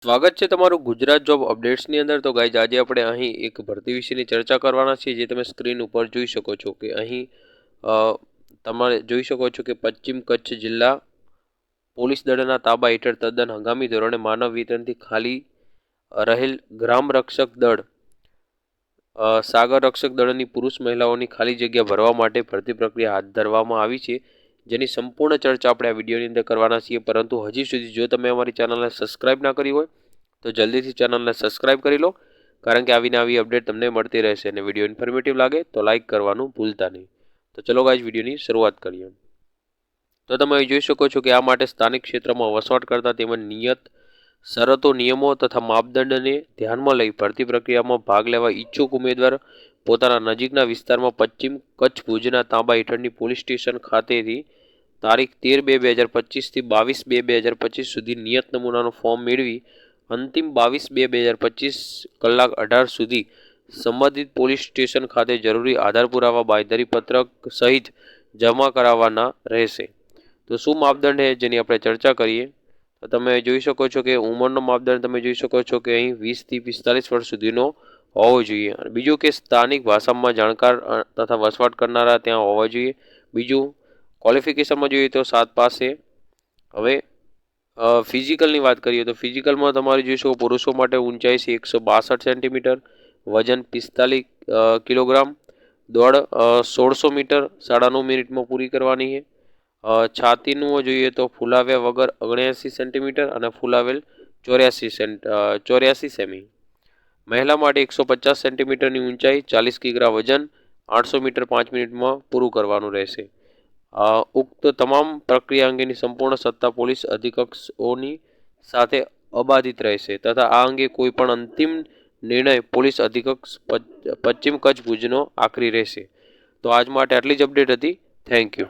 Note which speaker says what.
Speaker 1: સ્વાગત છે તમારું ગુજરાત જોબ અપડેટ્સની અંદર। તો ગાઈઝ આજે આપણે અહીં એક ભરતી વિશેની ચર્ચા કરવાના છીએ, જે તમે સ્ક્રીન ઉપર જોઈ શકો છો કે અહીં તમારે જોઈ શકો છો કે પશ્ચિમ કચ્છ જિલ્લા પોલીસ દળના તાબા હેઠળ તદ્દન હંગામી ધોરણે માનવ વિતરણથી ખાલી રહેલ ગ્રામ રક્ષક દળ સાગર રક્ષક દળની પુરુષ મહિલાઓની ખાલી જગ્યા ભરવા માટે ભરતી પ્રક્રિયા હાથ ધરવામાં આવી છે, જેની સંપૂર્ણ ચર્ચા આપણે આ વિડીયોની અંદર કરવાના છીએ। પરંતુ હજી સુધી જો તમે અમારી ચેનલને સબસ્ક્રાઇબ ના કરી હોય તો જલ્દીથી ચેનલને સબસ્ક્રાઇબ કરી લો, કારણ કે આવીને આવી અપડેટ તમને મળતી રહેશે। અને વિડીયો ઇન્ફોર્મેટિવ લાગે તો લાઇક કરવાનું ભૂલતા નહીં। તો ચલો ગાઈઝ વિડીયોની શરૂઆત કરીએ। તો તમે જોઈ શકો છો કે આ માટે સ્થાનિક ક્ષેત્રમાં વસવાટ કરતા તેમજ નિયત શરતો, નિયમો તથા માપદંડને ધ્યાનમાં લઈ ભરતી પ્રક્રિયામાં ભાગ લેવા ઈચ્છુક ઉમેદવાર પોતાના નજીકના વિસ્તારમાં પશ્ચિમ કચ્છ ભુજના તાબા હેઠળની પોલીસ સ્ટેશન ખાતેથી તારીખ 13/2/2025 થી 22/2/2025 સુધી નિયત નમૂનાનું ફોર્મ મેળવી અંતિમ 22/2/2025 કલાક 18 સુધી સંબંધિત પોલીસ સ્ટેશન ખાતે જરૂરી આધાર પુરાવા, બાંયધરી પત્રક સહિત જમા કરાવવાના રહેશે। તો શું માપદંડ છે જેની આપણે ચર્ચા કરીએ તો તમે જોઈ શકો છો કે ઉંમરનો માપદંડ તમે જોઈ શકો છો કે અહીં 20 થી 45 વર્ષ સુધીનો હોવો જોઈએ। અને બીજું કે સ્થાનિક ભાષામાં જાણકાર તથા વસવાટ કરનારા ત્યાં હોવા જોઈએ। બીજું ક્વોલિફિકેશનમાં જોઈએ તો 7 પાસ છે। હવે ફિઝિકલની વાત કરીએ તો ફિઝિકલમાં તમારે જોઈ શકો પુરુષો માટે ઊંચાઈ છે 162 સેન્ટીમીટર, વજન 45 કિલોગ્રામ, દોડ 1600 મીટર 9.5 મિનિટમાં પૂરી કરવાની છે। છાતીનું જોઈએ તો ફૂલાવ્યા વગર 79 સેન્ટીમીટર અને ફૂલાવેલ 84 સેમી। મહિલા માટે 150 સેન્ટીમીટરની ઊંચાઈ, 40 કિગ્રા વજન, 800 મીટર 5 મિનિટમાં પૂરું કરવાનું રહેશે। ઉક્ત તમામ પ્રક્રિયા અંગેની સંપૂર્ણ સત્તા પોલીસ અધિક્ષકોની સાથે અબાધિત રહેશે તથા આ અંગે કોઈ પણ અંતિમ નિર્ણય પોલીસ અધિક્ષક પશ્ચિમ કચ્છ ભુજનો આખરી રહેશે। તો આજ માટે આટલી જ અપડેટ હતી। Thank you.